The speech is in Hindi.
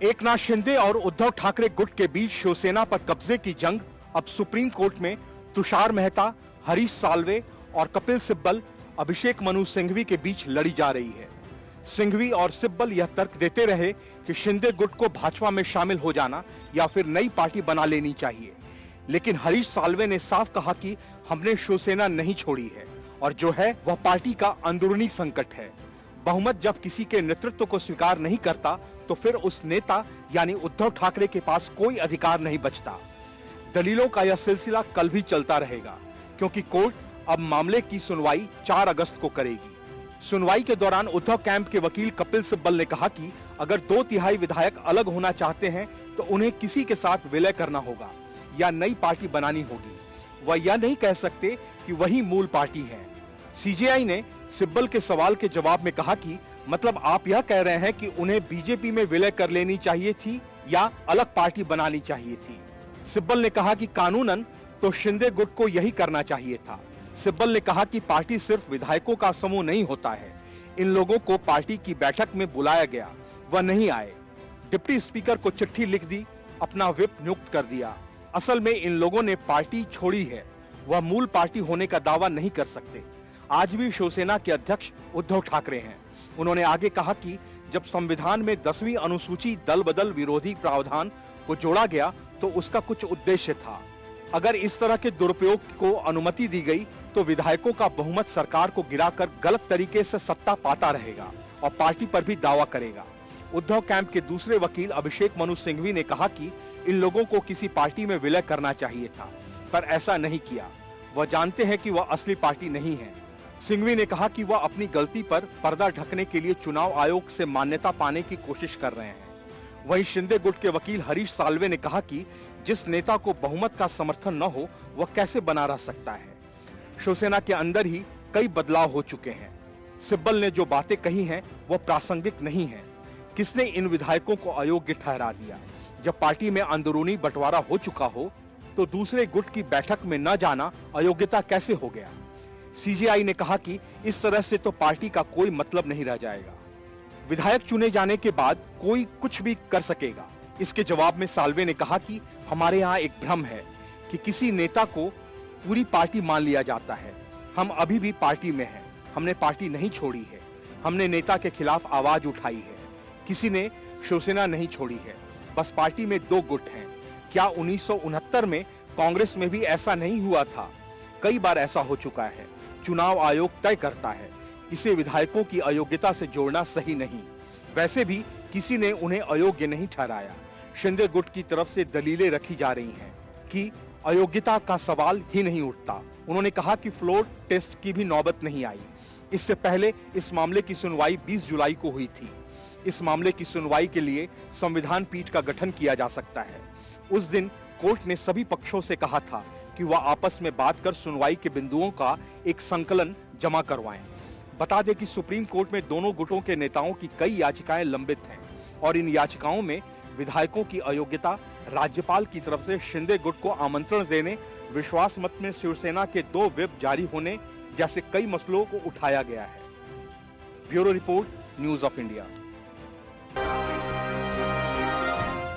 एकनाथ शिंदे और उद्धव ठाकरे गुट के बीच शिवसेना पर कब्जे की जंग अब सुप्रीम कोर्ट में तुषार मेहता, हरीश साल्वे और कपिल सिब्बल, अभिषेक मनु सिंघवी के बीच लड़ी जा रही है। सिंघवी और सिब्बल यह तर्क देते रहे कि शिंदे गुट को भाजपा में शामिल हो जाना या फिर नई पार्टी बना लेनी चाहिए, लेकिन हरीश साल्वे ने साफ कहा कि हमने शिवसेना नहीं छोड़ी है और जो है वह पार्टी का अंदरूनी संकट है। बहुमत जब किसी के नेतृत्व को स्वीकार नहीं करता तो फिर उस नेता यानी उद्धव ठाकरे के पास कोई अधिकार नहीं बचता। दलीलों का यह सिलसिला कल भी चलता रहेगा, क्योंकि कोर्ट अब मामले की सुनवाई 4 अगस्त को करेगी। सुनवाई के दौरान उद्धव कैंप के वकील कपिल सिब्बल ने कहा कि अगर 2/3 विधायक अलग होना चाहते हैं तो उन्हें किसी के साथ विलय करना होगा या नई पार्टी बनानी होगी। वह यह नहीं कह सकते कि वही मूल पार्टी है। सीजेआई ने सिब्बल के सवाल के जवाब में कहा कि मतलब आप यह कह रहे हैं कि उन्हें बीजेपी में विलय कर लेनी चाहिए थी या अलग पार्टी बनानी चाहिए थी। सिब्बल ने कहा कि कानूनन तो शिंदे गुट को यही करना चाहिए था। सिब्बल ने कहा कि पार्टी सिर्फ विधायकों का समूह नहीं होता है। इन लोगों को पार्टी की बैठक में बुलाया गया, वह नहीं आए। डिप्टी स्पीकर को चिट्ठी लिख दी, अपना व्हिप नियुक्त कर दिया। असल में इन लोगों ने पार्टी छोड़ी है, वह मूल पार्टी होने का दावा नहीं कर सकते। आज भी शिवसेना के अध्यक्ष उद्धव ठाकरे हैं। उन्होंने आगे कहा कि जब संविधान में 10वीं अनुसूची दल बदल विरोधी प्रावधान को जोड़ा गया तो उसका कुछ उद्देश्य था। अगर इस तरह के दुरुपयोग को अनुमति दी गई तो विधायकों का बहुमत सरकार को गिराकर गलत तरीके से सत्ता पाता रहेगा और पार्टी पर भी दावा करेगा। उद्धव कैंप के दूसरे वकील अभिषेक मनु सिंघवी ने कहा कि इन लोगों को किसी पार्टी में विलय करना चाहिए था, पर ऐसा नहीं किया। वह जानते हैं कि वह असली पार्टी नहीं है। सिंघवी ने कहा कि वह अपनी गलती पर पर्दा ढकने के लिए चुनाव आयोग से मान्यता पाने की कोशिश कर रहे हैं। वहीं शिंदे गुट के वकील हरीश साल्वे ने कहा कि जिस नेता को बहुमत का समर्थन न हो वह कैसे बना रह सकता है। शिवसेना के अंदर ही कई बदलाव हो चुके हैं। सिब्बल ने जो बातें कही हैं वह प्रासंगिक नहीं है। किसने इन विधायकों को अयोग्य ठहरा दिया? जब पार्टी में अंदरूनी बंटवारा हो चुका हो तो दूसरे गुट की बैठक में न जाना अयोग्यता कैसे हो गया? सीजेआई ने कहा कि इस तरह से तो पार्टी का कोई मतलब नहीं रह जाएगा। विधायक चुने जाने के बाद कोई कुछ भी कर सकेगा। इसके जवाब में साल्वे ने कहा कि हमारे यहाँ एक भ्रम है कि किसी नेता को पूरी पार्टी मान लिया जाता है। हम अभी भी पार्टी में हैं। हमने पार्टी नहीं छोड़ी है। हमने नेता के खिलाफ आवाज उठाई है। किसी ने शिवसेना नहीं छोड़ी है। बस पार्टी में 2 गुट हैं। क्या 1969 में कांग्रेस में भी ऐसा नहीं हुआ था? कई बार ऐसा हो चुका है। चुनाव आयोग तय करता है। इसे विधायकों की अयोग्यता से जोड़ना सही नहीं। वैसे भी किसी ने उन्हें अयोग्य नहीं ठहराया। शिंदे गुट की तरफ से दलीलें रखी जा रही हैं कि अयोग्यता का सवाल ही नहीं उठता। उन्होंने कहा कि फ्लोर टेस्ट की भी नौबत नहीं आई। इससे पहले इस मामले की सुनवाई 20 जुलाई को हुई थी। इस मामले की सुनवाई के लिए संविधान पीठ का गठन किया जा सकता है। उस दिन कोर्ट ने सभी पक्षों से कहा था कि वह आपस में बात कर सुनवाई के बिंदुओं का एक संकलन जमा करवाएं। बता दें कि सुप्रीम कोर्ट में दोनों गुटों के नेताओं की कई याचिकाएं लंबित हैं और इन याचिकाओं में विधायकों की अयोग्यता, राज्यपाल की तरफ से शिंदे गुट को आमंत्रण देने, विश्वास मत में शिवसेना के 2 व्हिप जारी होने जैसे कई मसलों को उठाया गया है। Bureau report, news of India.